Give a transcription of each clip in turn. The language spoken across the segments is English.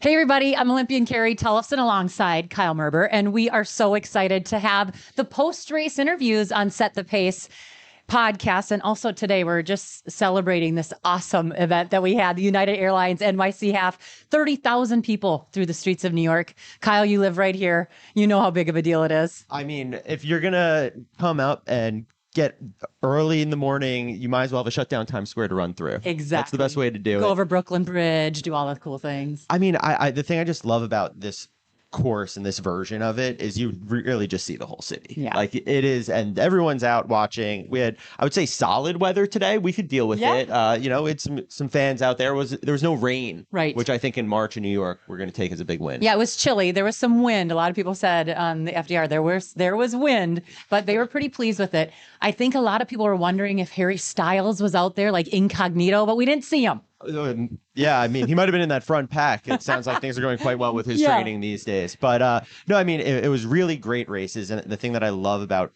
Hey, everybody. I'm Olympian Carrie Tollefson alongside Kyle Merber, and we are so excited to have the post-race interviews on Set the Pace podcast. And also today, we're just celebrating this awesome event that we had, the United Airlines NYC Half, 30,000 people through the streets of New York. Kyle, you live right here. You know how big of a deal it is. I mean, if you're going to come out and get early in the morning, you might as well have a shutdown Times Square to run through. Exactly. That's the best way to do it. Go over Brooklyn Bridge, do all the cool things. I mean, the thing I just love about this course and this version of it is you really just see the whole city. Yeah. Like it is, and everyone's out watching. We had, I would say, solid weather today. We could deal with it. It's some fans out there. There was no rain, right? Which I think in March in New York we're going to take as a big win. Yeah, it was chilly. There was some wind. A lot of people said on the FDR there was wind, but they were pretty pleased with it. I think a lot of people were wondering if Harry Styles was out there like incognito, but we didn't see him. Yeah, I mean, he might have been in that front pack. It sounds like things are going quite well with his training these days. But no, I mean, it was really great races. And the thing that I love about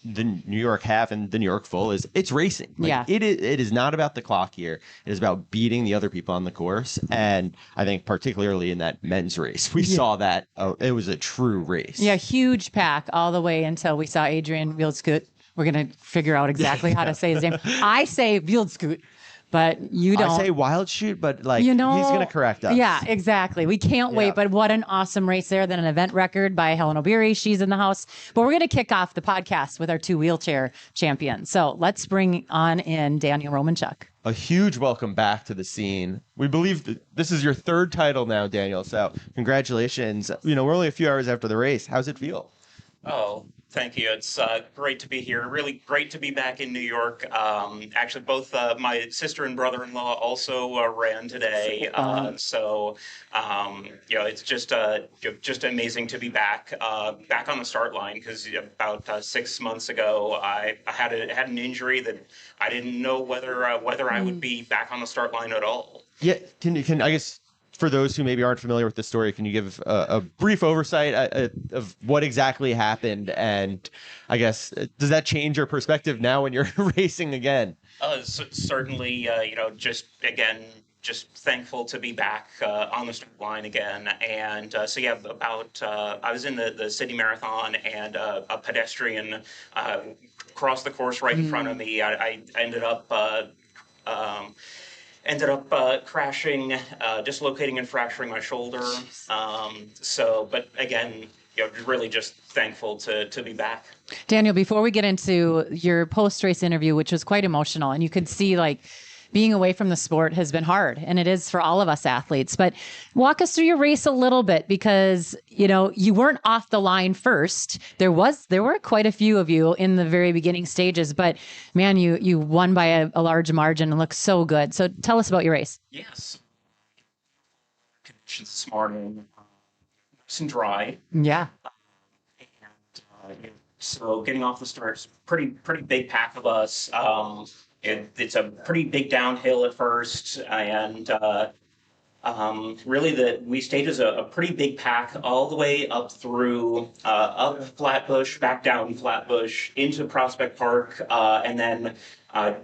the New York Half and the New York Full is it's racing. It is not about the clock here. It is about beating the other people on the course. And I think particularly in that men's race, we saw that it was a true race. Yeah, huge pack all the way until we saw Adrian Wieldskoot. We're going to figure out exactly how to say his name. I say Wieldskoot. But you don't. I say wild shoot, but he's going to correct us. Yeah, exactly. We can't wait. But what an awesome race there. Then an event record by Helen O'Beary. She's in the house. But we're going to kick off the podcast with our two wheelchair champions. So let's bring on in Daniel Romanchuk. A huge welcome back to the scene. We believe that this is your third title now, Daniel. So congratulations. We're only a few hours after the race. How's it feel? Oh, thank you. It's great to be here. Really great to be back in New York. Actually, both my sister and brother-in-law also ran today. It's just amazing to be back on the start line because about 6 months ago, I had an injury that I didn't know whether I would be back on the start line at all. Yeah, can I guess. For those who maybe aren't familiar with the story, can you give a brief oversight of what exactly happened? And I guess, does that change your perspective now when you're racing again? Certainly, just thankful to be back on the start line again. And I was in the city marathon and a pedestrian crossed the course right in front of me. I ended up crashing, dislocating and fracturing my shoulder. But again, really just thankful to be back. Daniel, before we get into your post-race interview, which was quite emotional, and you could see being away from the sport has been hard, and it is for all of us athletes. But walk us through your race a little bit because, you weren't off the line first. There were quite a few of you in the very beginning stages, but man, you won by a large margin and looked so good. So tell us about your race. Yes. Conditions this morning, nice and dry. Yeah. So getting off the start, pretty big pack of us. It's a pretty big downhill at first, and really we stayed as a pretty big pack all the way up through up Flatbush, back down Flatbush into Prospect Park, and then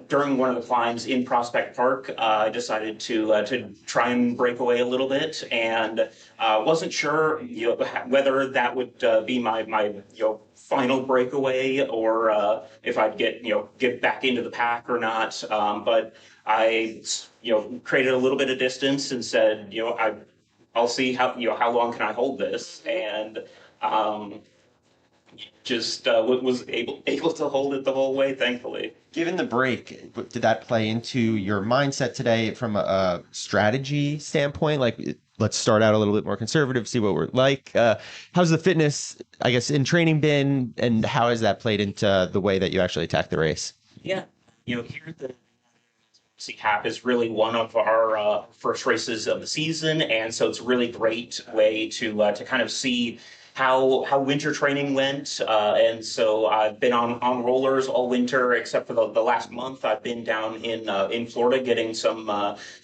during one of the climbs in Prospect Park, I decided to try and break away a little bit, and wasn't sure whether that would be my final breakaway or if I'd get back into the pack or not. But I created a little bit of distance and said I'll see how long can I hold this, and was able to hold it the whole way, thankfully. Given the break, did that play into your mindset today from a strategy standpoint? Let's start out a little bit more conservative, see what we're like. How's the fitness, I guess, in training been, and how has that played into the way that you actually attack the race? Yeah, here at the NYC Half is really one of our first races of the season, and so it's a really great way to kind of see how winter training went. And so I've been on rollers all winter, except for the last month. I've been down in Florida getting some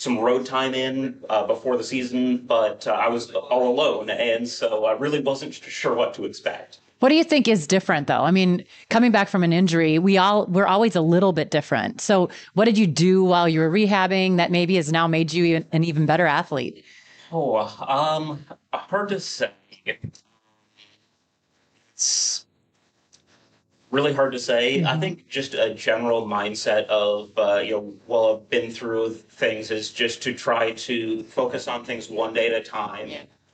road time in before the season, but I was all alone, and so I really wasn't sure what to expect. What do you think is different, though? I mean, coming back from an injury, we're always a little bit different. So what did you do while you were rehabbing that maybe has now made you an even better athlete? Oh, hard to say. It's really hard to say. I think just a general mindset of, well, I've been through things is just to try to focus on things one day at a time.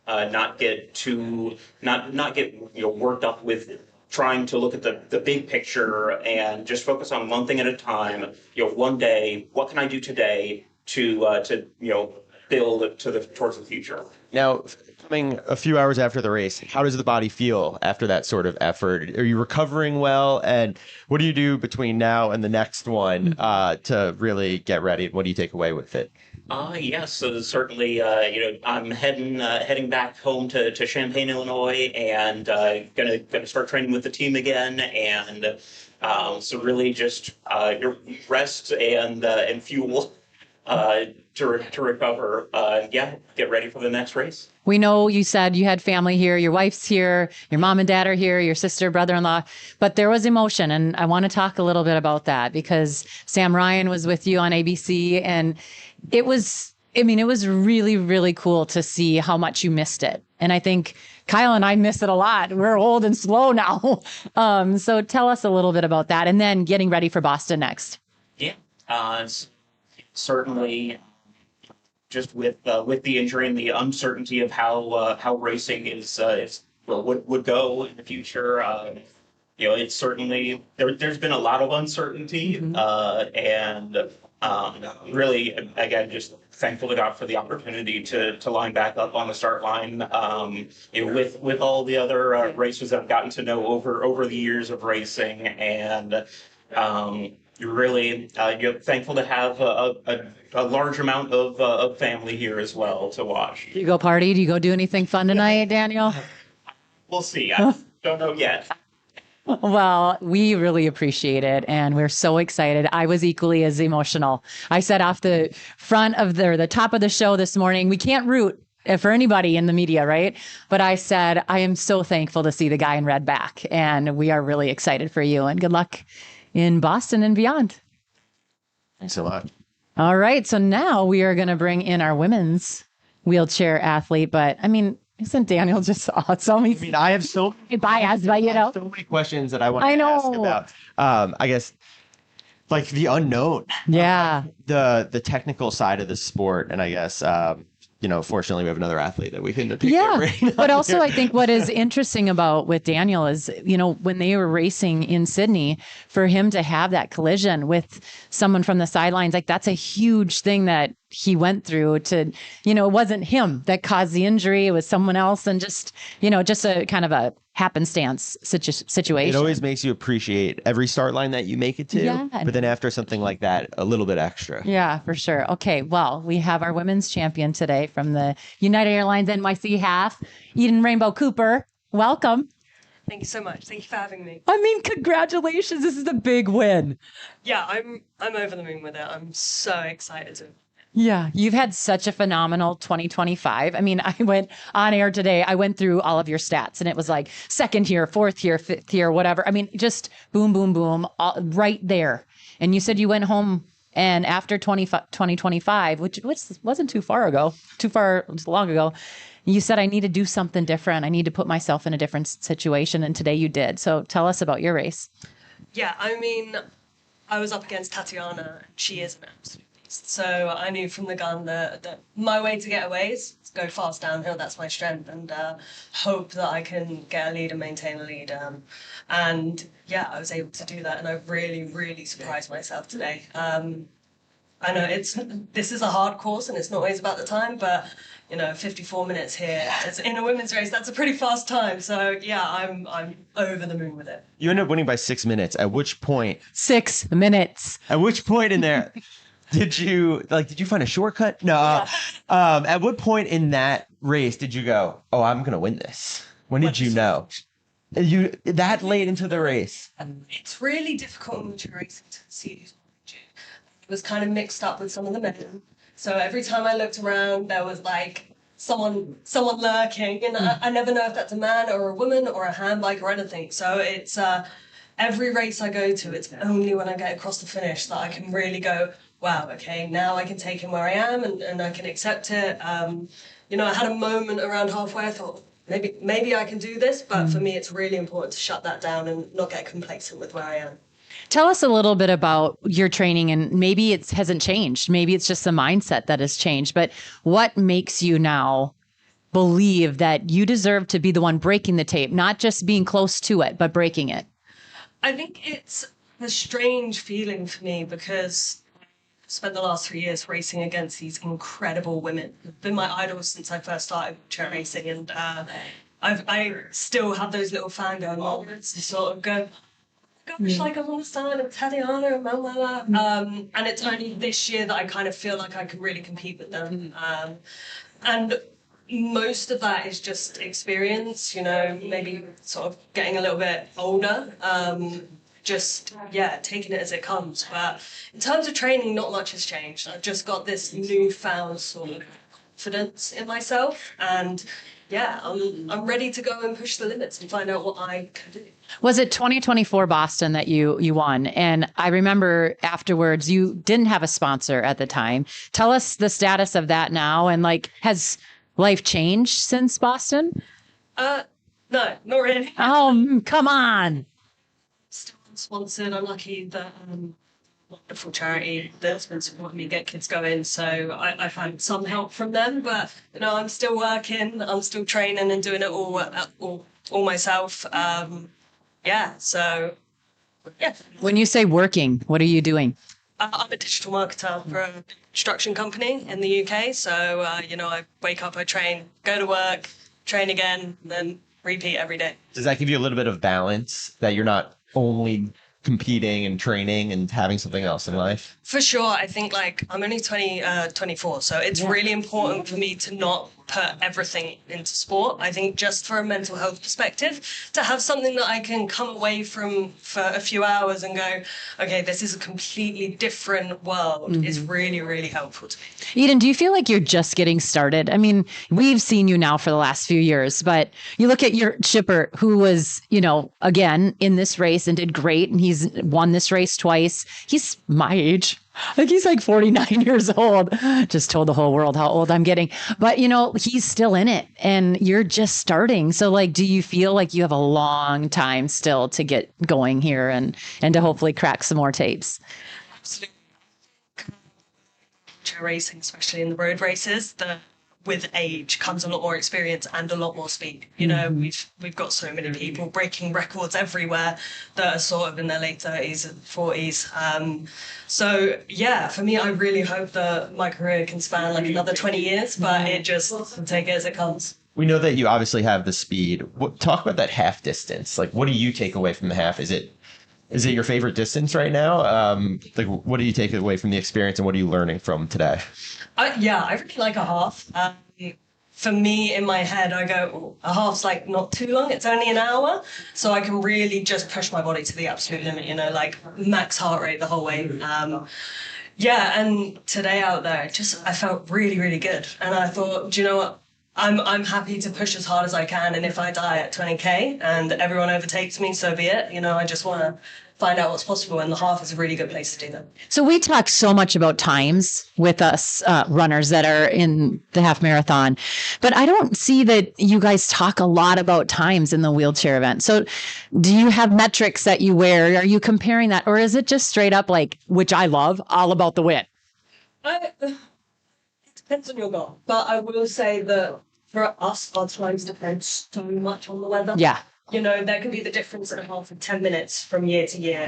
Not get too, not get, worked up with trying to look at the big picture and just focus on one thing at a time. One day, what can I do today to build towards the future? Now, coming a few hours after the race, how does the body feel after that sort of effort? Are you recovering well? And what do you do between now and the next one to really get ready? What do you take away with it? Yes, so certainly, I'm heading back home to Champaign, Illinois, and gonna start training with the team again, and so really just rest and fuel to recover. Get ready for the next race. We know you said you had family here, your wife's here, your mom and dad are here, your sister, brother-in-law, but there was emotion. And I want to talk a little bit about that because Sam Ryan was with you on ABC, and it was really, really cool to see how much you missed it. And I think Kyle and I miss it a lot. We're old and slow now. So tell us a little bit about that, and then getting ready for Boston next. Yeah, certainly. Just with the injury and the uncertainty of how racing would go in the future, it's certainly there's been a lot of uncertainty, and really again just thankful to God for the opportunity to line back up on the start line. With all the other racers I've gotten to know over the years of racing, and you're really thankful to have a large amount of family here as well to watch. Do you go party? Do you go do anything fun tonight, Daniel? We'll see. I don't know yet. Well, we really appreciate it, and we're so excited. I was equally as emotional. I said off the front of the top of the show this morning, we can't root for anybody in the media, right? But I said, I am so thankful to see the guy in red back, and we are really excited for you, and good luck in Boston and beyond. Thanks a lot. All right. So now we are going to bring in our women's wheelchair athlete. But I mean, isn't Daniel just awesome? I mean, I have so many questions that I want to ask about. I guess like the unknown. Yeah. The technical side of the sport. And I guess, fortunately we have another athlete that we can pick. But also I think what is interesting with Daniel is, when they were racing in Sydney, for him to have that collision with someone from the sidelines, like that's a huge thing that he went through to, it wasn't him that caused the injury. It was someone else. And just a kind of a happenstance situation. It always makes you appreciate every start line that you make it to. Yeah. But then after something like that, a little bit extra. Yeah, for sure. Okay. Well, we have our women's champion today from the United Airlines NYC Half, Eden Rainbow Cooper. Welcome. Thank you so much. Thank you for having me. I mean, congratulations. This is a big win. Yeah, I'm over the moon with it. I'm so excited. Yeah, you've had such a phenomenal 2025. I mean, I went on air today. I went through all of your stats, and it was like second here, fourth here, fifth here, whatever. I mean, just boom, boom, boom, right there. And you said you went home, and after 2025, which wasn't too long ago, you said, I need to do something different. I need to put myself in a different situation. And today you did. So tell us about your race. Yeah, I mean, I was up against Tatiana. She is an absolute beast. So I knew from the gun that my way to get away is to go fast downhill. That's my strength. And hope that I can get a lead and maintain a lead. And yeah, I was able to do that. And I really, really surprised myself today. I know this is a hard course and it's not always about the time, but 54 minutes here in a women's race, that's a pretty fast time. So yeah, I'm over the moon with it. You ended up winning by 6 minutes. At which point? 6 minutes. At which point in there did you find a shortcut? No. At what point in that race did you go, oh, I'm going to win this? When did you know? You that late into the race? It's really difficult in wheelchair racing to see who's behind you. It was kind of mixed up with some of the men. So every time I looked around, there was like someone lurking, and I never know if that's a man or a woman or a handbike or anything. So it's every race I go to, it's only when I get across the finish that I can really go, wow, okay, now I can take him where I am and I can accept it. You know, I had a moment around halfway, I thought, maybe I can do this, but for me, it's really important to shut that down and not get complacent with where I am. Tell us a little bit about your training, and maybe it hasn't changed. Maybe it's just the mindset that has changed, but what makes you now believe that you deserve to be the one breaking the tape, not just being close to it, but breaking it? I think it's a strange feeling for me because I've spent the last 3 years racing against these incredible women. They've been my idols since I first started chair racing, and I still have those little fangirl moments to sort of go, gosh, like I'm on the stand and Tatiana and Manuela. And it's only this year that I kind of feel like I can really compete with them. And most of that is just experience, you know, maybe sort of getting a little bit older. Taking it as it comes. But in terms of training, not much has changed. I've just got this newfound sort of confidence in myself, and I'm ready to go and push the limits and find out what I can do. Was it 2024 Boston that you won? And I remember afterwards you didn't have a sponsor at the time. Tell us the status of that now, and like, has life changed since Boston? No, not really. Oh, come on. Still unsponsored. I'm lucky that wonderful charity that's been supporting me get kids going, so I found some help from them, but you know, I'm still working, I'm still training and doing it all myself. When you say working, what are you doing? I'm a digital marketer for a construction company in the UK, so I wake up, I train, go to work, train again, then repeat every day. Does that give you a little bit of balance that you're not only competing and training and having something else in life? For sure. I think like I'm only 24, so it's really important for me to not put everything into sport. I think just for a mental health perspective, to have something that I can come away from for a few hours and go, okay, this is a completely different world, is really, really helpful to me. Eden, do you feel like you're just getting started? I mean, we've seen you now for the last few years, but you look at your shipper who was, again, in this race and did great, and he's won this race twice. He's my age. I think he's like 49 years old. Just told the whole world how old I'm getting. But, he's still in it and you're just starting. So like, do you feel like you have a long time still to get going here and to hopefully crack some more tapes? Absolutely. Racing, especially in the road races, with age comes a lot more experience and a lot more speed. We've got so many people breaking records everywhere that are sort of in their late 30s and 40s. For me, I really hope that my career can span like another 20 years, but it just take it as it comes. We know that you obviously have the speed. Talk about that half distance. Like, what do you take away from the half? Is it your favorite distance right now? What do you take away from the experience, and what are you learning from today? I really like a half. For me, in my head, I go, a half's like not too long. It's only an hour. So I can really just push my body to the absolute limit, like max heart rate the whole way. And today out there, I felt really, really good. And I thought, do you know what? I'm happy to push as hard as I can. And if I die at 20K and everyone overtakes me, so be it. I just want to find out what's possible, and the half is a really good place to do that. So we talk so much about times with us runners that are in the half marathon, but I don't see that you guys talk a lot about times in the wheelchair event. So do you have metrics that you wear? Are you comparing that, or is it just straight up like, which I love, all about the win? It depends on your goal, but I will say that for us, our times depend so much on the weather. Yeah. There can be the difference in a half of 10 minutes from year to year.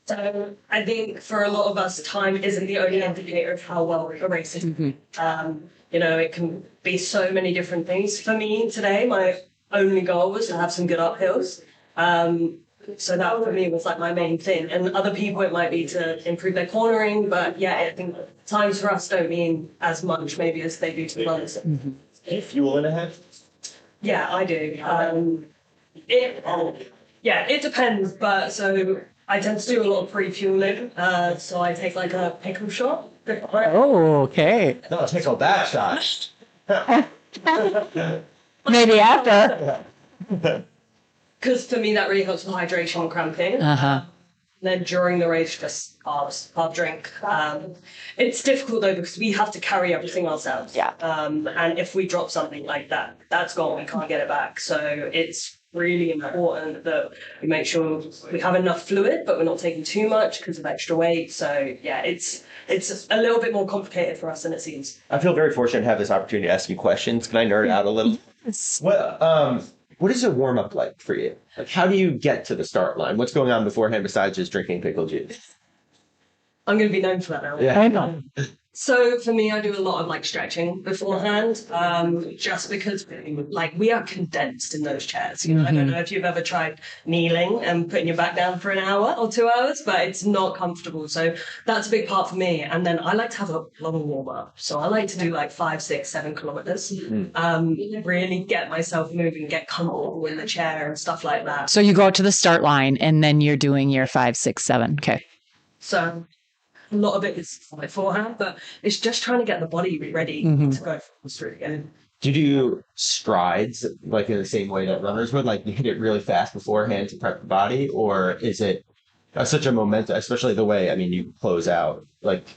So I think for a lot of us, time isn't the only indicator of how well a race is. It can be so many different things. For me today, my only goal was to have some good uphills. So that for me was like my main thing. And other people, it might be to improve their cornering. But I think times for us don't mean as much maybe as they do to the others. Do you fuel in ahead? Yeah, I do. It depends, but so I tend to do a lot of pre-fueling. So I take like a pickle shot. Oh, okay. No, take a back shot. Maybe after. Because for me, that really helps with hydration and cramping. then during the race, just carb drink. It's difficult though because we have to carry everything ourselves. Yeah. And if we drop something like that, that's gone. We can't get it back. So it's really important that we make sure we have enough fluid, but we're not taking too much because of extra weight. So yeah, it's a little bit more complicated for us than it seems. I feel very fortunate to have this opportunity to ask you questions. Can I nerd out a little? What is a warm up like for you? Like, how do you get to the start line? What's going on beforehand besides just drinking pickle juice? I'm going to be known for that now. Yeah, I know. So for me, I do a lot of like stretching beforehand, just because like we are condensed in those chairs. You know, I don't know if you've ever tried kneeling and putting your back down for an hour or 2 hours, but it's not comfortable. So that's a big part for me. And then I like to have a long warm up. So I like to do like 5, 6, 7 kilometers. Really get myself moving, get comfortable in the chair and stuff like that. So you go out to the start line and then you're doing your 5, 6, 7. Okay. So a lot of it is beforehand, but it's just trying to get the body ready to go through again. Do you do strides like in the same way that runners would? Like you hit it really fast beforehand to prep the body, or is it such a momentum, especially the way, I mean, you close out? Like,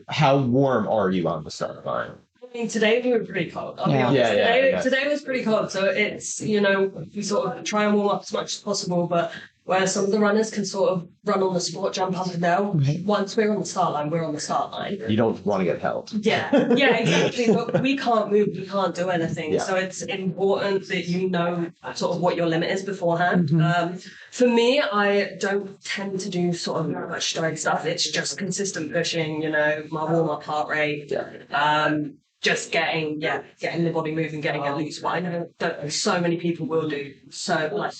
how warm are you on the start line? I mean, today we were pretty cold. I'll be Yeah. honest. Today was pretty cold, so it's, you know, we sort of try and warm up as much as possible, but where some of the runners can sort of run on the spot, jump up and down. Once we're on the start line, we're on the start line. You don't want to get held. Yeah, exactly. But we can't move, we can't do anything. Yeah. So it's important that you know sort of what your limit is beforehand. For me, I don't tend to do sort of much stride stuff. It's just consistent pushing, you know, my warm-up heart rate. Just getting the body moving, getting it loose. But I know that so many people will do. So like,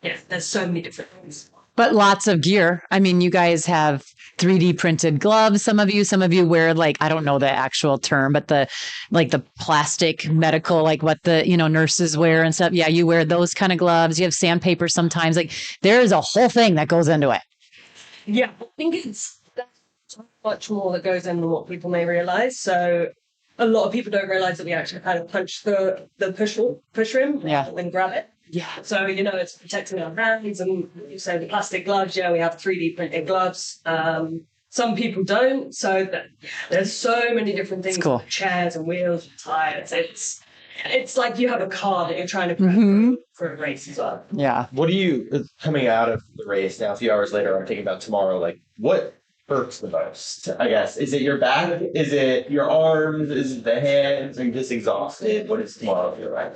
yeah, there's so many different things. But lots of gear. I mean, you guys have 3D printed gloves. Some of you wear like, I don't know the actual term, but the plastic medical, like what the, you know, nurses wear and stuff. Yeah, you wear those kind of gloves. You have sandpaper sometimes. Like there is a whole thing that goes into it. Yeah, I think it's so much more that goes in than what people may realize. So a lot of people don't realize that we actually kind of punch the push rim and grab it. Yeah. So, you know, it's protecting our hands, and you say the plastic gloves, we have 3D printed gloves. Some people don't. So there's so many different things. Cool. Chairs and wheels and tires. It's like you have a car that you're trying to prep for a race as well. Yeah. What do you, coming out of the race now, a few hours later, I'm thinking about tomorrow, like what hurts the most, I guess? Is it your back? Is it your arms? Is it the hands? Are you just exhausted? What does tomorrow feel like?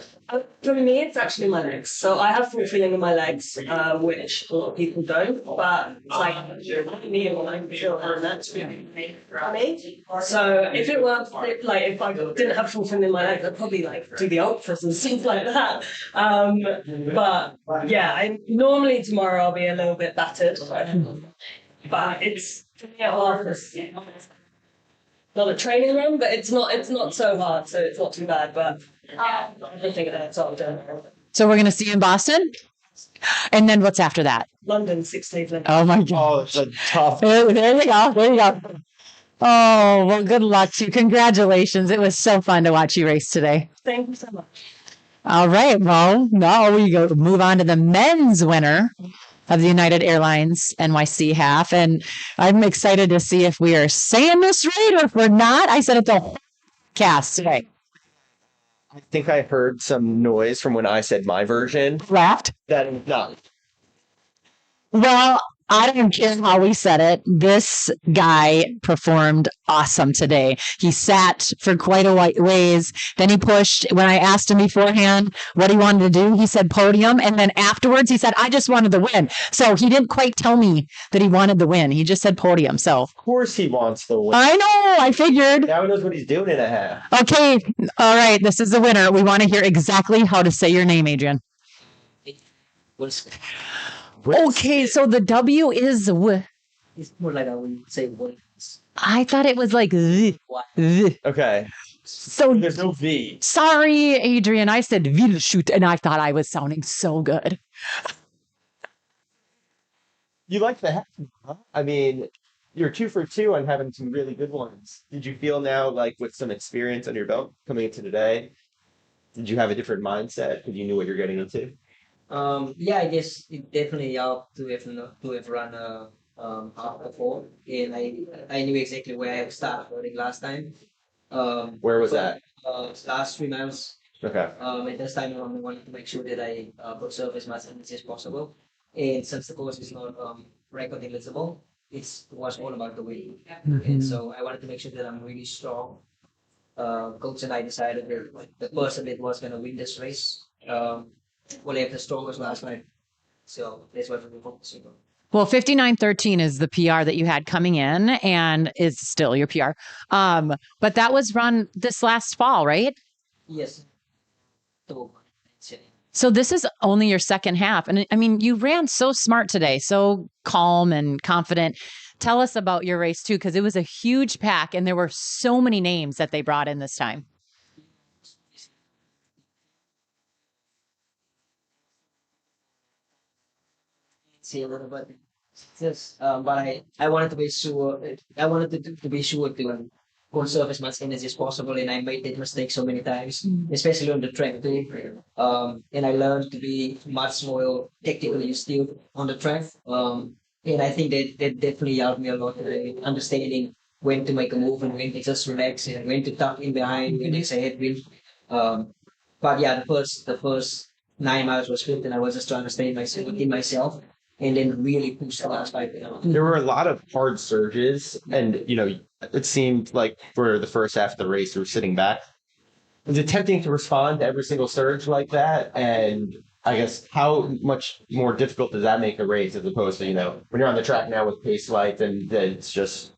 For me, it's actually my legs. So I have full feeling in my legs, which a lot of people don't. But it's like me and my feel, and that's really for me. So if it were like if I didn't have full feeling in my legs, I'd probably like do the ultras and stuff like that. But yeah, normally tomorrow I'll be a little bit battered. But it's not a training run, but it's not so hard, so it's not too bad. But I think that's all done. So we're going to see you in Boston, and then what's after that? London, 6 days later. Oh my God! Oh, it's a tough. There you go. Oh well, good luck to you. Congratulations! It was so fun to watch you race today. Thank you so much. All right, well, now we move on to the men's winner of the United Airlines NYC Half. And I'm excited to see if we are saying this right or if we're not. I said it the whole cast today. I think I heard some noise from when I said my version. Laughed? That not. Well, I don't care how we said it. This guy performed awesome today. He sat for quite a ways. Then he pushed. When I asked him beforehand what he wanted to do, he said podium. And then afterwards, he said, I just wanted the win. So he didn't quite tell me that he wanted the win. He just said podium. So of course he wants the win. I know. I figured. Now he knows what he's doing in a half. Okay. All right. This is the winner. We want to hear exactly how to say your name, Adrian. Okay, so the W is w. It's more like when you say what. I thought it was like z. Okay. So there's no V. Sorry, Adrian. I said will shoot, and I thought I was sounding so good. You like the half, huh? I mean, you're 2 for 2 on having some really good ones. Did you feel now, like with some experience under your belt coming into today, did you have a different mindset because you knew what you're getting into? Yeah, I guess it definitely helped to have run half before, and I knew exactly where I started running last time. Where was So, that? last 3 miles. Okay. At this time, I only wanted to make sure that I conserve as much energy as possible. And since the course is not record eligible, it was all about the weight. And so I wanted to make sure that I'm really strong. Coach and I decided that the person that was going to win this race will have the strongest last night. So that's what we're focusing on. Well, 59:13 is the PR that you had coming in and is still your PR. But that was run this last fall, right? Yes. So, So this is only your second half. And I mean, you ran so smart today, so calm and confident. Tell us about your race too, because it was a huge pack and there were so many names that they brought in this time. see a little bit. Yes, but I wanted to be sure. I wanted to be sure to conserve as much energy as possible, and I made that mistake so many times, especially on the track too. And I learned to be much more technically still on the track. And I think that definitely helped me a lot in understanding when to make a move and when to just relax and when to tuck in behind when there's a headwind. Um, but yeah, the first 9 miles was good, and I was just trying to stay myself within myself and then really push the last 5 minutes. There were a lot of hard surges, and it seemed like for the first half of the race, we were sitting back. Was it tempting to respond to every single surge like that? And I guess how much more difficult does that make a race as opposed to when you're on the track now with pace lights and then it's just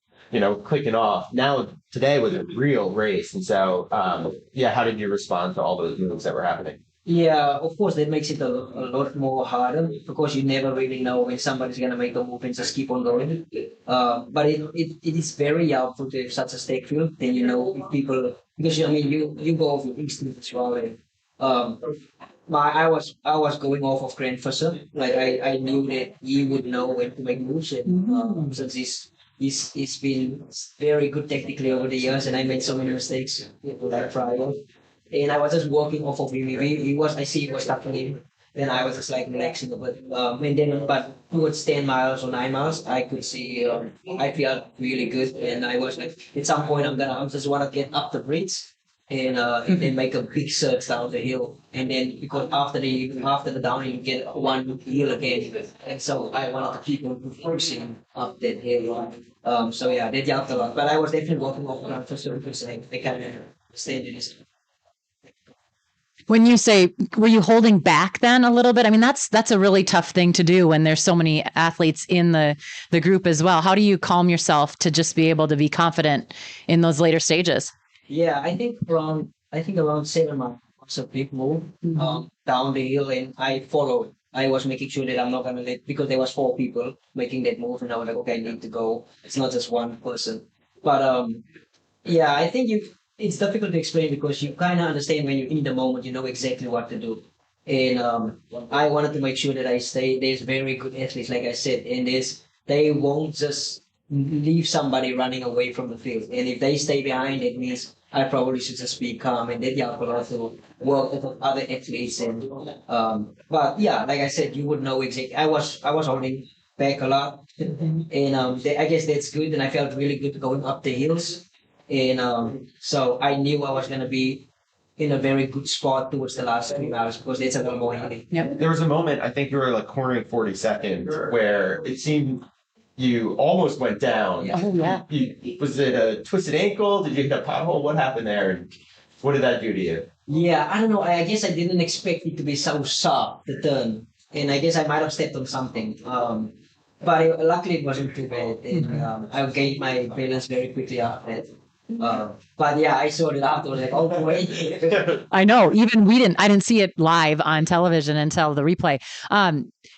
clicking off. Now today was a real race, and so yeah, how did you respond to all those moves that were happening? Yeah, of course, that makes it a lot more harder because you never really know when somebody's gonna make a move and just keep on going. But it is very helpful to have such a stake field. Then you know if people because I mean you go off your instinct as well. And, um, I was going off of Grant Fusser. Like I knew that he would know when to make moves, and since he's been very good technically over the years, and I made so many mistakes like prior. And I was just walking off of him. I see he was tapping him. Then I was just like relaxing a bit. And then, but towards 10 miles or 9 miles, I could see, I felt really good. And I was like, at some point, I just want to get up the bridge and then make a big surge down the hill. And then, because after the downhill, you get one hill again. And so I wanted to keep on pushing up that hill. So yeah, that helped a lot. But I was definitely walking off around for certain percent. I kind of stand in this. When you say, were you holding back then a little bit? I mean, that's a really tough thing to do when there's so many athletes in the group as well. How do you calm yourself to just be able to be confident in those later stages? Yeah, I think around 7 miles was a big move down the hill, and I followed. I was making sure that I'm not gonna let because there was 4 people making that move, and I was like, okay, I need to go. It's not just one person. But yeah, I think it's difficult to explain because you kind of understand when you're in the moment, you know exactly what to do. And I wanted to make sure that I stay. There's very good athletes, like I said, and they won't just leave somebody running away from the field. And if they stay behind, it means I probably should just be calm and then help a lot to work with other athletes. And but yeah, like I said, you would know exactly. I was holding back a lot, and I guess that's good. And I felt really good going up the hills, and so I knew I was gonna be in a very good spot towards the last 3 miles because it's a little more hilly. Yep. There was a moment, I think you were like cornering 42nd, where it seemed you almost went down. Oh yeah. Was it a twisted ankle? Did you hit a pothole? What happened there? And what did that do to you? Yeah, I don't know. I guess I didn't expect it to be so sharp, the turn. And I guess I might have stepped on something. But luckily it wasn't too bad. And I gained my balance very quickly after that. But yeah, I saw it afterwards, like, oh boy. I know. I didn't see it live on television until the replay.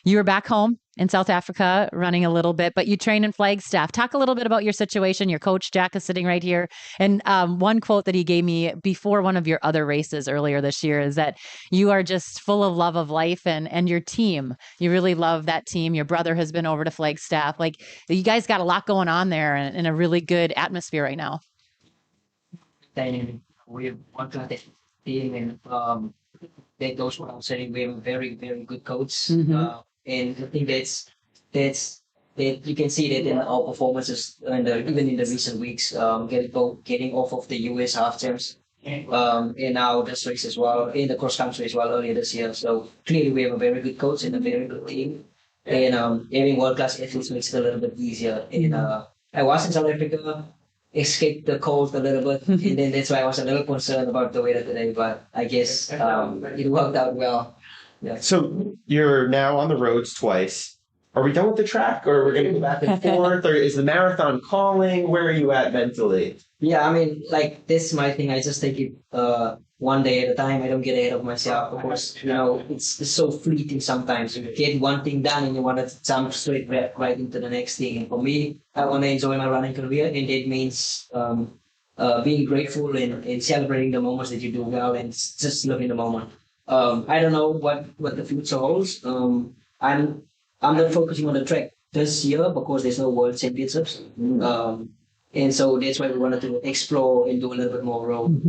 You were back home in South Africa running a little bit, but you train in Flagstaff. Talk a little bit about your situation. Your coach, Jack, is sitting right here. And one quote that he gave me before one of your other races earlier this year is that you are just full of love of life and your team. You really love that team. Your brother has been over to Flagstaff. Like, you guys got a lot going on there and a really good atmosphere right now. Dynamic. We want to have that team, and that goes without saying. We have a very, very good coach. Mhm. And I think that's that you can see that in our performances and even in the recent weeks, getting off of the US half champs, in now this race as well, in the cross country as well earlier this year. So clearly we have a very good coach and a very good team. And having world class athletes makes it a little bit easier. And I was in South Africa, escaped the cold a little bit, and then that's why I was a little concerned about the weather today. But I guess it worked out well. Yeah. So you're now on the roads twice. Are we done with the track, or we're going to go back and forth, or is the marathon calling? Where are you at mentally? Yeah, I mean, like this is my thing. I just take it one day at a time. I don't get ahead of myself. Of course, it's so fleeting sometimes. You get one thing done and you want to jump straight right into the next thing. And for me, I want to enjoy my running career, and that means being grateful and celebrating the moments that you do well and just living the moment. I don't know what the future holds. I'm not focusing on the track this year because there's no world championships. And so that's why we wanted to explore and do a little bit more road.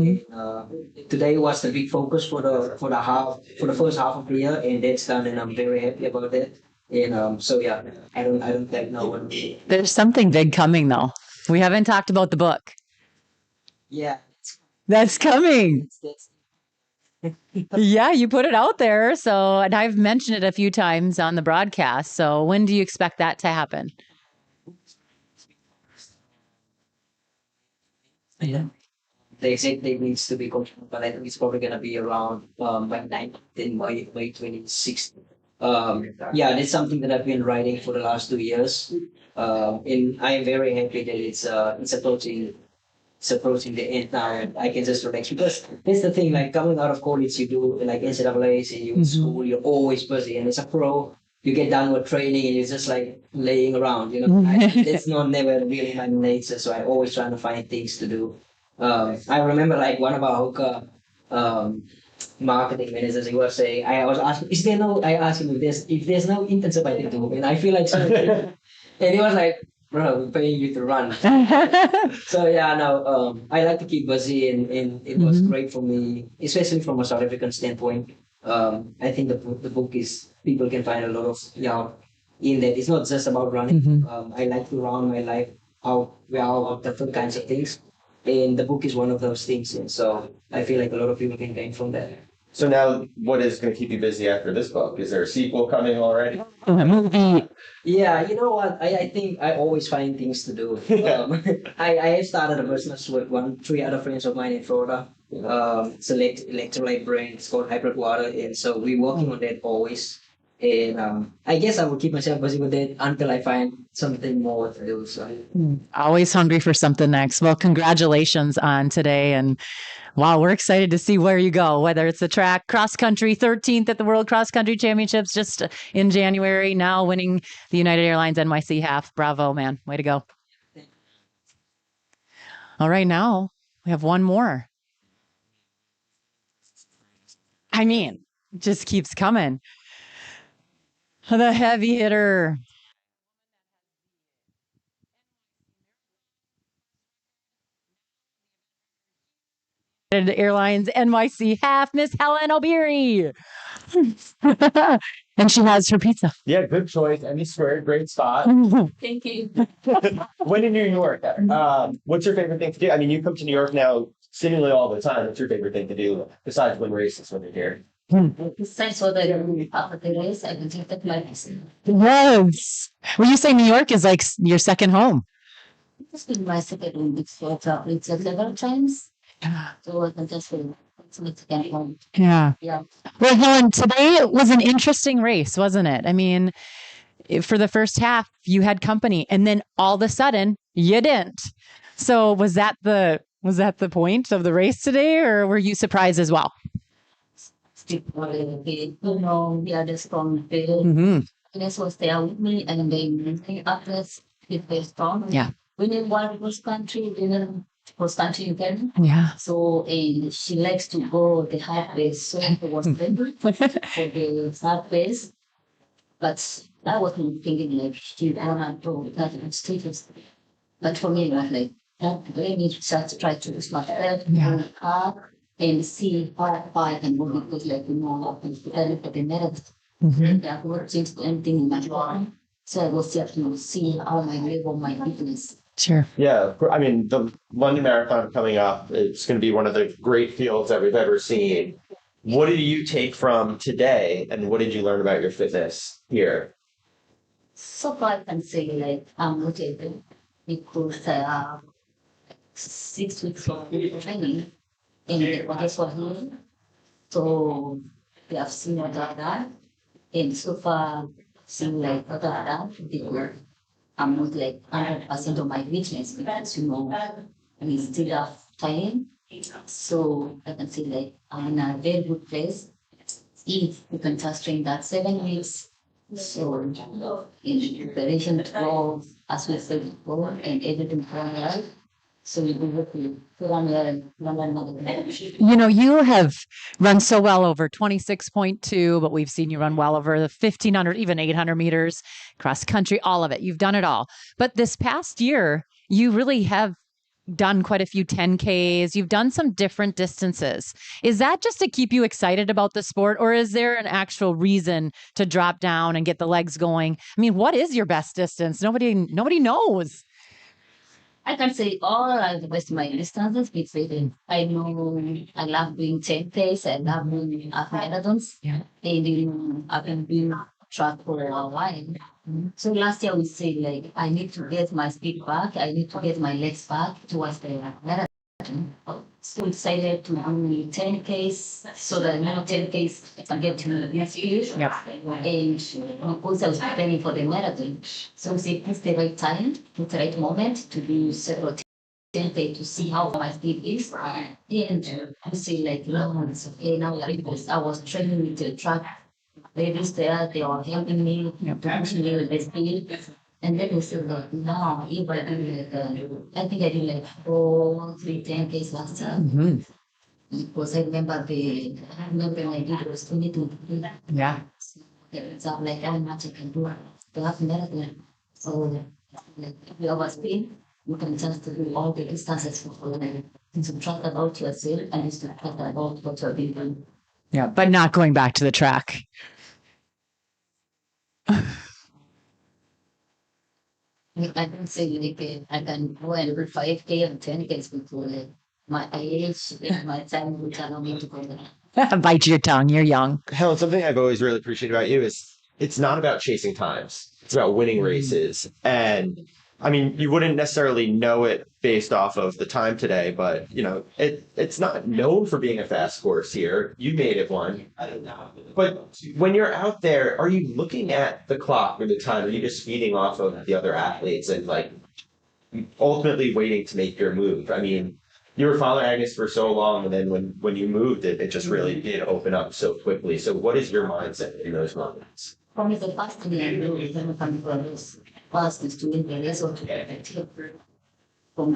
Today was the big focus for the first half of the year, and that's done, and I'm very happy about that. And so yeah, I don't think no one. There's something big coming though. We haven't talked about the book. Yeah, That's coming. that's Yeah, you put it out there. So, and I've mentioned it a few times on the broadcast. So, when do you expect that to happen? yeah. The exact date needs to be confirmed, but I think it's probably gonna be around by 19 May 26th. Yeah, that's something that I've been writing for the last 2 years. And I'm very happy that it's approaching the end now, and I can just relax because that's the thing. Like coming out of college, you do like NCAA's and you in school, you're always busy, and as a pro, you get done with training and you're just like laying around. That's not never really my nature. So I always trying to find things to do. I remember like one of our Hoka marketing managers, he was saying, I was asking, I asked him if there's no internship I can do, and I feel like so, and he was like, bro, we're paying you to run. So yeah, no, I like to keep busy, and it was great for me, especially from a South African standpoint. I think the book is people can find a lot of in that. It's not just about running. I like to run my life out different kinds of things, and the book is one of those things. And so I feel like a lot of people can gain from that. So now, what is going to keep you busy after this book? Is there a sequel coming already? A movie. Yeah, you know what? I think I always find things to do. I have started a business with three other friends of mine in Florida. It's an electrolyte brand. It's called Hybrid Water, and so we're working on that always. And I guess I will keep myself busy with that until I find something more to do. So Always hungry for something next. Well, congratulations on today. And wow, we're excited to see where you go, whether it's the track, cross country, 13th at the World Cross Country Championships just in January, now winning the United Airlines NYC Half. Bravo, man. Way to go. All right, now we have one more. I mean, it just keeps coming. The heavy hitter. United Airlines NYC Half, Miss Helen O'Beary. And she has her pizza. Yeah, good choice. Any squared, great spot. Thank you. When in New York, what's your favorite thing to do? I mean, you come to New York now seemingly all the time. What's your favorite thing to do besides win races when you're here? Besides what I do after the race, I can take my lesson. Yes. Well, you say New York is like your second home. It's been my second Olympics for traveling several times. So I can just feel it's my second home. Yeah. Yeah. Well, Helen, today was an interesting race, wasn't it? I mean, for the first half, you had company, and then all of a sudden, you didn't. So was that the point of the race today, or were you surprised as well? Still the other strong field. Mm-hmm. Ines was there with me, and then the others feel very strong. Yeah. We need one cross country, cross country again. Yeah. So she likes to go the hard race. So it was ready for the hard race. But I wasn't thinking like she wanna do that in status. But for me, it was like that. We need to just try to do myself, Yeah. hard, and see how far I can go because, like, I'm preparing for the marathon. And I've not changed anything in my body. So I was just to see how my level, my fitness. Sure. Yeah, I mean, the London Marathon coming up, it's going to be one of the great fields that we've ever seen. What did you take from today, and what did you learn about your fitness here? So far, I can say, like, I'm motivated because I have 6 weeks of training in the quarters for healing. So we have seen what I've done. And so far, seeing like what I've done, because I'm not like 100% of my weakness because, we still have time. So I can say like I'm in a very good place. If we can just train that 7 weeks, so in preparation to go as we said before and everything going well. So we will hopefully put on there and run another. You have run so well over 26.2, but we've seen you run well over the 1,500, even 800 meters, cross country, all of it. You've done it all. But this past year, you really have done quite a few 10Ks. You've done some different distances. Is that just to keep you excited about the sport, or is there an actual reason to drop down and get the legs going? I mean, what is your best distance? Nobody knows. I can say all are the best my distances because I know I love doing 10Ks, I love doing half marathons. Yeah. And I've been doing track for a while. So last year we said like I need to get my speed back, I need to get my legs back towards the marathon. So we decided to do 10Ks so that 10Ks I can get to the speed. Yep. And also I was preparing for the marathon. So we said it's the right time, it's the right moment to do several 10K to see how my speed is. And I say like, no, it's okay now because I was training with the track ladies there, they are helping me to push me with the speed. And then we said like, now if I do like, I think I did like 3 10Ks last year. Because I remember when I did it was 2023. Yeah. It's like how much I can do to have marathon. So like if you have a speed, you can just do all the distances for like to track about yourself and just to track about what you're doing. Yeah, but not going back to the track. I don't say like I can go and do 5K and 10Ks before like my age and my time would allow me to go there. Bite your tongue. You're young. Helen, something I've always really appreciated about you is it's not about chasing times. It's about winning races. And I mean, you wouldn't necessarily know it based off of the time today, but it's not known for being a fast course here. You made it one. But when you're out there, are you looking at the clock or the time? Are you just feeding off of the other athletes and like ultimately waiting to make your move? I mean, you were following Agnes for so long, and then when you moved, it just really did open up so quickly. So what is your mindset in those moments? For me, the first thing I do is when I come from this first is to win the race or to get a tip from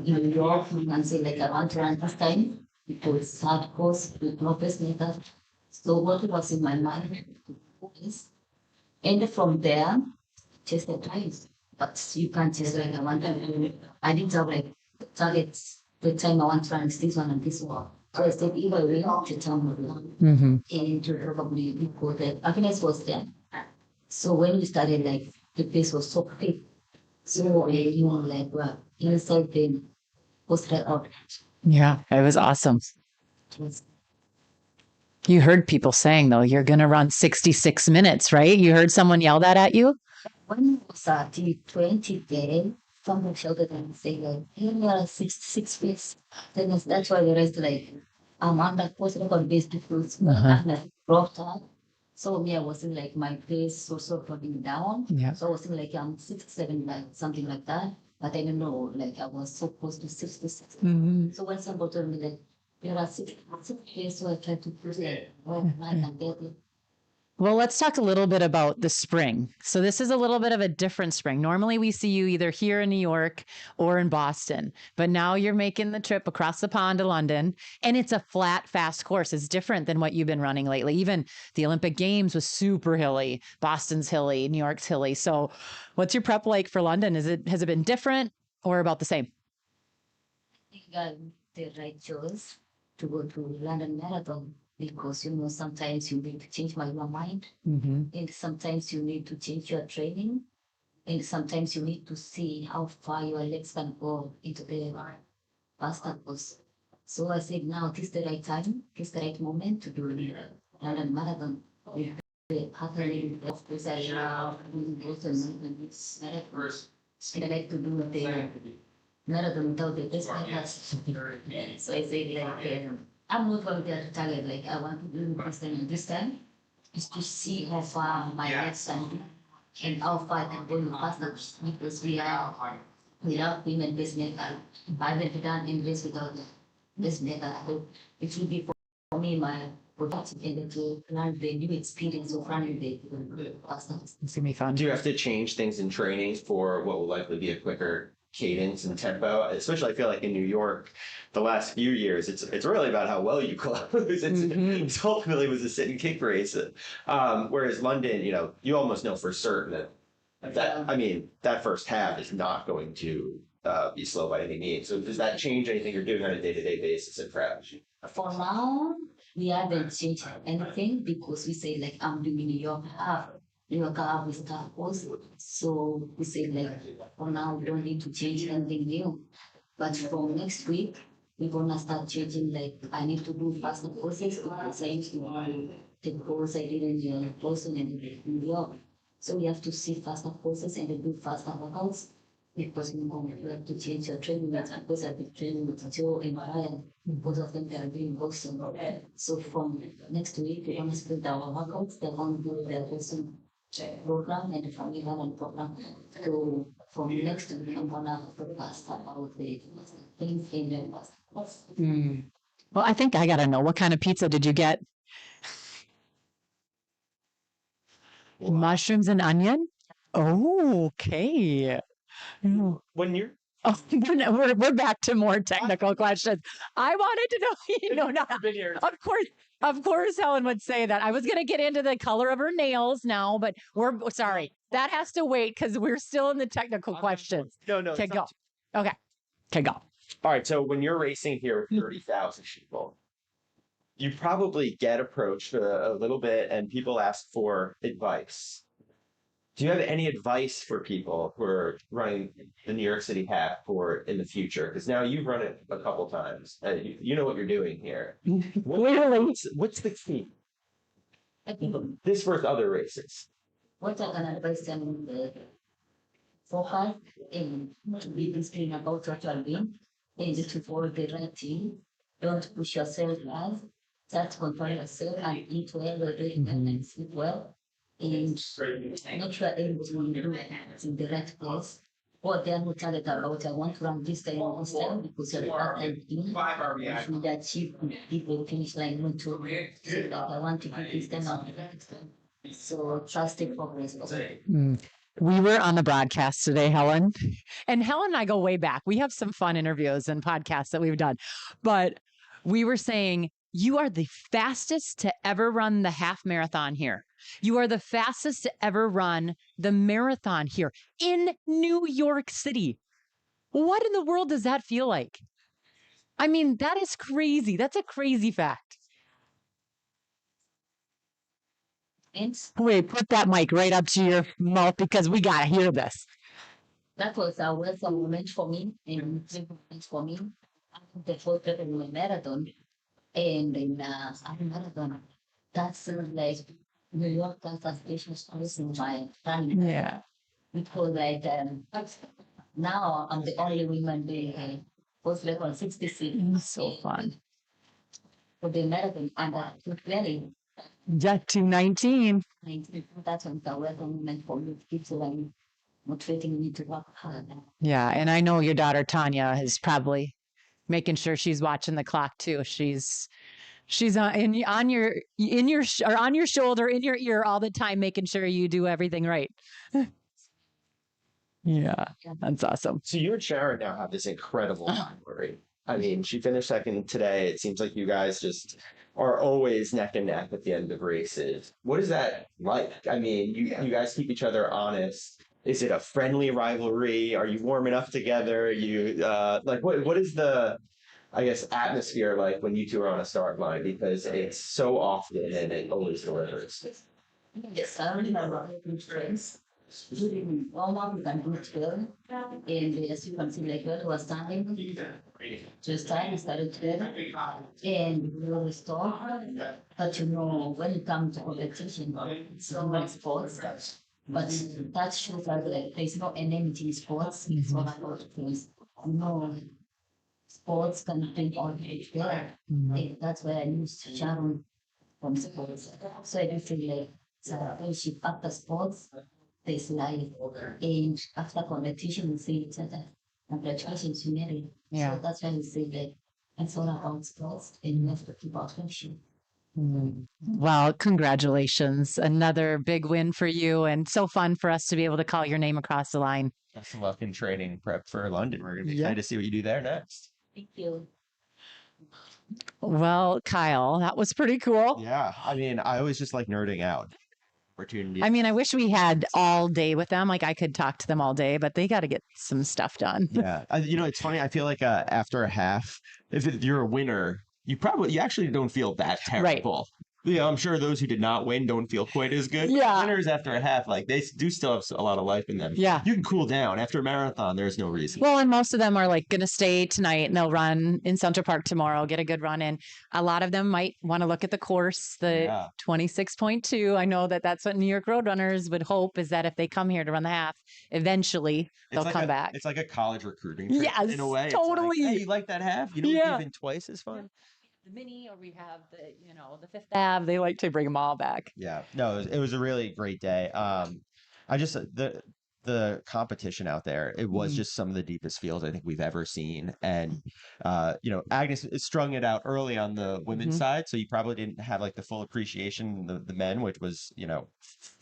New York and say like I want to run this time because hard course with no pacemaker. So what was in my mind is and from there chase the times. But you can't just like I want to do I didn't have like targets the time I want to run is this one and this one. So I said either way to tell me and to probably because the happiness was there. So when we started like the pace was so quick. So like well inside the post out. Yeah, it was awesome. You heard people saying though, you're gonna run 66 minutes, right? You heard someone yell that at you? When it was the 20 day, someone shouted and say like, hey, you are 66 weeks. Then that's why the rest like I'm on that post record based because I'm like dropped out. So me, I was in like my pace also dropping down. Yeah. So I was in like 67, like something like that. But I don't know, like I was so close to 66. So when somebody told me like you're at 66, so I tried to push it. Well, I can get it. Well, let's talk a little bit about the spring. So this is a little bit of a different spring. Normally we see you either here in New York or in Boston, but now you're making the trip across the pond to London, and it's a flat, fast course. It's different than what you've been running lately. Even the Olympic Games was super hilly. Boston's hilly, New York's hilly. So what's your prep like for London? Has it been different or about the same? I think the right choice to go to London Marathon because, you know, sometimes you need to change your mind, and sometimes you need to change your training, and sometimes you need to see how far your legs can go into the faster course. So I said, now this is the right time, this is the right moment to do the London Marathon. With the happening, of course, I love also marathon. And I like to do the marathon without the best pass. So I said, like, I'm not going to target, like, I want to do this time and this time, is to see how far my legs can do and how far I can go faster because we have women pacemaker. I haven't done in race without pacemaker. So it will be for me my productive and to learn the new experience of running the faster. It's gonna be fun. Do you have to change things in training for what will likely be a quicker cadence and tempo? Especially, I feel like in New York, the last few years, it's really about how well you close. It's ultimately was a sit and kick race. Whereas London, you know, you almost know for certain that I mean, that first half is not going to be slow by any means. So does that change anything you're doing on a day-to-day basis in prep? For now, we haven't changed anything because we say like I'm doing New York half. New York half is tough course. So we say like for now we don't need to change anything new. But from next week we're gonna start changing, like I need to do faster courses because I used to do the course I did in Boston and New York. So we have to see faster courses and do faster workouts because we have to change your training methods because I've been training with Joe and Ryan. Both of them are doing Boston. So from next week we're gonna split our workouts. They're gonna do their Boston program and from Iran program. So from next week I'm gonna focus about the things in the past. Well, I think I gotta know, what kind of pizza did you get? Mushrooms and onion? Oh, okay. When you're Oh, we're back to more technical questions. I wanted to know, you know, not, of course, Helen would say that. I was going to get into the color of her nails now, but we're sorry. That has to wait because we're still in the technical questions. no, Okay, go. Okay, go. All right, so when you're racing here with 30,000 people, you probably get approached a little bit and people ask for advice. Do you have any advice for people who are running the New York City Half for in the future? Because now you've run it a couple times. You know what you're doing here. Clearly. What's the key? I think This versus other races. what I can advise them focus and to be disciplined about what you are doing and to follow the right team. Don't push yourself as start to control yourself and eat well, and sleep well. And make sure everything you do is in the right place. What they are not target about, I want to run this time or this time because you're the first time in. You should achieve people finish line 1, 2. So like I want to do this time or this time. So trust the progress. We were on the broadcast today, Helen. And Helen and I go way back. We have some fun interviews and podcasts that we've done. But we were saying, you are the fastest to ever run the half marathon here. You are the fastest to ever run the marathon here in New York City. What in the world does that feel like? I mean, that is crazy. That's a crazy fact. Wait, put that mic right up to your mouth because we got to hear this. That was a welcome moment for me and for me. The first time in my marathon and in marathon. That's like New York, that's a special place in my running. Yeah. Because like now I'm the only woman doing post record 66. So fun. For the marathon and 220. Yeah, 219. That's a welcome moment for me. Keeps like motivating me to work hard. Yeah, and I know your daughter Tanya is probably making sure she's watching the clock too. She's on your shoulder, in your ear all the time, making sure you do everything right. Yeah, that's awesome. So you and Sharon now have this incredible rivalry. I mean, she finished second today. It seems like you guys just are always neck and neck at the end of races. What is that like? I mean, you guys keep each other honest. Is it a friendly rivalry? Are you warming up together? You like what is the I guess, atmosphere like when you two are on a start line because it's so often and it always delivers. Yes, I remember good friends. During warm-up, we can do it well. And as you can see, like when was standing, just time started together. And we always talk. But you know, when it comes to competition, it's different sports. But that shows that like, there's no enmity in sports. It's all about things. You know, sports can bring all together. And that's why I used to travel from sports. So I do feel like it's a friendship after sports, there's life. And after competition, we see each other. Congratulations, you married. Yeah. So that's why we say that it's all about sports and we have to keep our friendship. Well, congratulations. Another big win for you, and so fun for us to be able to call your name across the line. Best of luck in training prep for London. We're going to be excited to see what you do there next. Thank you. Well, Kyle, that was pretty cool. Yeah. I mean, I always just like nerding out. Opportunity. I mean, I wish we had all day with them. Like I could talk to them all day, but they got to get some stuff done. Yeah. It's funny. I feel like after a half, if you're a winner, you actually don't feel that terrible. Yeah, I'm sure those who did not win don't feel quite as good. Yeah. Winners after a half, like they do still have a lot of life in them. Yeah. You can cool down after a marathon. There's no reason. Well, and most of them are like going to stay tonight and they'll run in Central Park tomorrow, get a good run in. A lot of them might want to look at the course, the 26.2. I know that that's what New York Road Runners would hope is that if they come here to run the half, eventually they'll come back. It's like a college recruiting trip in a way. Totally. It's like, hey, you like that half? You know, even twice as fun. The mini, or we have the Fifth Ave. They like to bring them all back. Yeah, no, it was a really great day. I just the competition out there. It was just some of the deepest fields I think we've ever seen, and Agnes strung it out early on the women's side, so you probably didn't have like the full appreciation the men, which was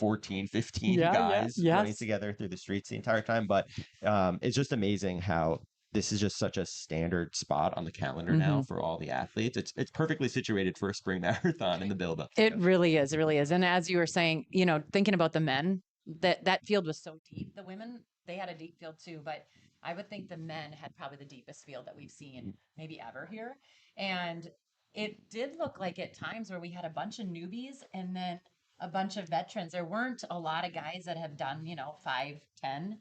14, 15 guys running together through the streets the entire time. But it's just amazing how this is just such a standard spot on the calendar now for all the athletes. It's perfectly situated for a spring marathon in the buildup. It really is. It really is. And as you were saying, thinking about the men, that field was so deep. The women, they had a deep field too, but I would think the men had probably the deepest field that we've seen maybe ever here. And it did look like at times where we had a bunch of newbies and then a bunch of veterans. There weren't a lot of guys that have done, 5, 10.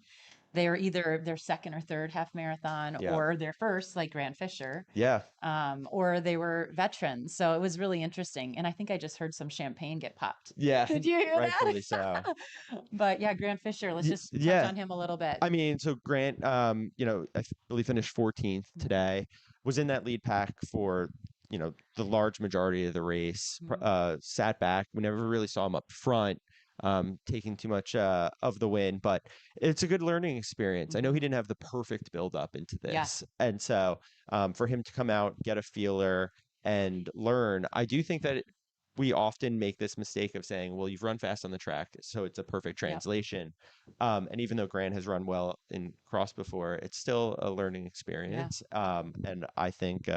They're either their second or third half marathon or their first, like Grant Fisher. Yeah. Or they were veterans. So it was really interesting. And I think I just heard some champagne get popped. Yeah. Did you hear rightfully that? So. But yeah, Grant Fisher, let's just touch on him a little bit. I mean, so Grant, I believe finished 14th today, was in that lead pack for the large majority of the race, sat back. We never really saw him up front, taking too much of the win, but it's a good learning experience. I know he didn't have the perfect build up into this. And so for him to come out, get a feeler and learn, I do think that we often make this mistake of saying, well, you've run fast on the track, so it's a perfect translation. And even though Grant has run well in cross before, it's still a learning experience. And I think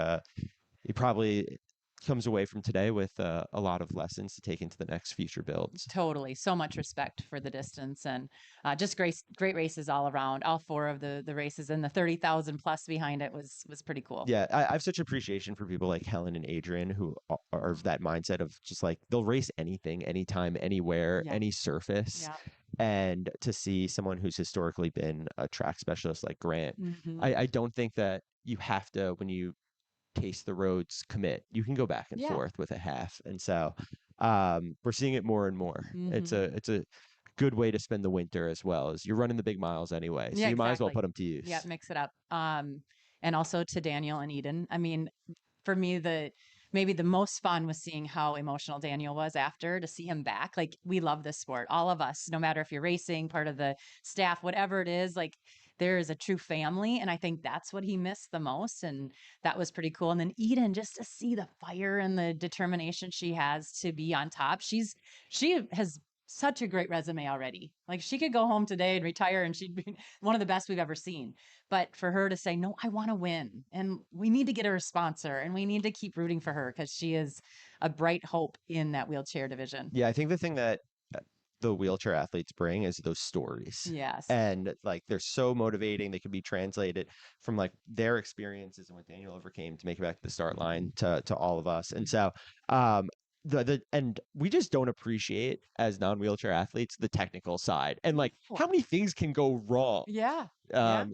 he probably comes away from today with a lot of lessons to take into the next future builds. Totally. So much respect for the distance and just great races all around. All 4 of the races and the 30,000 plus behind it was pretty cool. Yeah. I have such appreciation for people like Helen and Adrian who are of that mindset of just like they'll race anything, anytime, anywhere, any surface. Yeah. And to see someone who's historically been a track specialist like Grant, I don't think that you have to, when you taste the roads, commit. You can go back and forth with a half. And so we're seeing it more and more. It's a good way to spend the winter as well, as you're running the big miles anyway. So you might as well put them to use. Yeah, mix it up. And also to Daniel and Eden. I mean, for me, maybe the most fun was seeing how emotional Daniel was after, to see him back. Like, we love this sport, all of us, no matter if you're racing, part of the staff, whatever it is, like there is a true family. And I think that's what he missed the most. And that was pretty cool. And then Eden, just to see the fire and the determination she has to be on top. She has such a great resume already. Like, she could go home today and retire and she'd be one of the best we've ever seen. But for her to say, no, I want to win, and we need to get her a sponsor and we need to keep rooting for her because she is a bright hope in that wheelchair division. Yeah, I think the thing that the wheelchair athletes bring is those stories. Yes. And like they're so motivating. They can be translated from like their experiences and what Daniel overcame to make it back to the start line to all of us. And so and we just don't appreciate as non-wheelchair athletes the technical side and like how many things can go wrong. Yeah.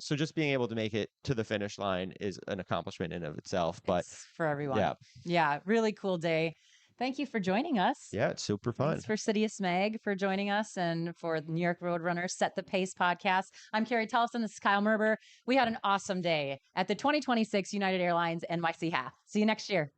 So just being able to make it to the finish line is an accomplishment in of itself. But it's for everyone. Yeah. Really cool day. Thank you for joining us. Yeah, it's super fun. Thanks for CITIUS Mag for joining us and for the New York Roadrunners Set the Pace podcast. I'm Carrie Tollefson. This is Kyle Merber. We had an awesome day at the 2026 United Airlines NYC Half. See you next year.